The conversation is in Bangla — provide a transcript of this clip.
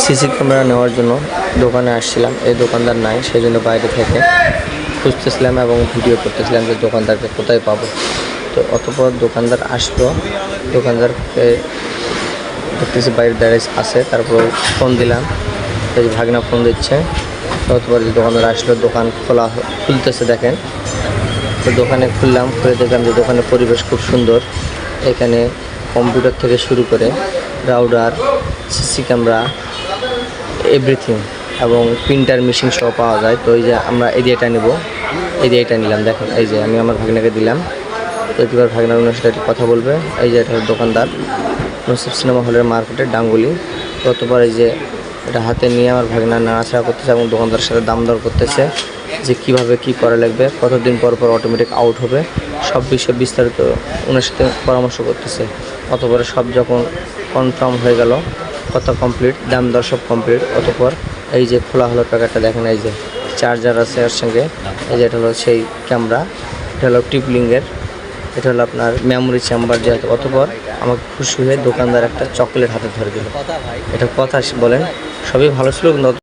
সিসি ক্যামেরা নেওয়ার জন্য দোকানে আসছিলাম, এই দোকানদার নাই, সেই জন্য বাইরে থেকে খুঁজতেছিলাম এবং ভিডিও করতেছিলাম যে দোকানদারকে কোথায় পাবো। তো অতপর দোকানদার আসলো, দোকানদারকে দেখতেছি বাইরে দাঁড়িয়ে আছে, তারপর ফোন দিলাম, এই ভাগনা ফোন দিচ্ছে। অতপর যে দোকানদার আসলো, দোকান খুলতেছে দেখেন। তো দোকানে খুললাম, খুলে দেখলাম যে দোকানের পরিবেশ খুব সুন্দর। এখানে কম্পিউটার থেকে শুরু করে রাউটার, সিসি ক্যামেরা, এভরিথিং এবং প্রিন্টার মেশিন সহ পাওয়া যায়। তো এই যে আমরা এরিয়াটা নেব, এরিয়াটা নিলাম। দেখেন এই যে আমি আমার ভাগনাকে দিলাম, তো এবার ভাগনার ওনার সাথে কথা বলবে। এই যে এটা দোকানদার, নসিব সিনেমা হলের মার্কেটের ডাঙ্গুলি। ততবার এই যে এটা হাতে নিয়ে আমার ভাগনা নাড়াচাড়া করতেছে এবং দোকানদারের সাথে দাম দর করতেছে যে কিভাবে কি করা লাগবে, কতদিন পর পর অটোমেটিক আউট হবে, সব বিষয়ে বিস্তারিত ওনার সাথে পরামর্শ করতেছে। অতপরে সব যখন কনফার্ম হয়ে গেল, কথা কমপ্লিট, দাম দর সব কমপ্লিট, অতপর এই যে খোলা হলো প্যাকেটটা। দেখেন এই যে চার্জার আছে এর সঙ্গে, এই যে এটা হলো সেই ক্যামেরা, এটা হলো টিপলিংয়ের, এটা হলো আপনার মেমোরি চেম্বার যেহেতু। অতপর আমাকে খুশি হয়ে দোকানদার একটা চকলেট হাতে ধরে দিল। এটা কথা বলেন, সবই ভালো ছিল কিন্তু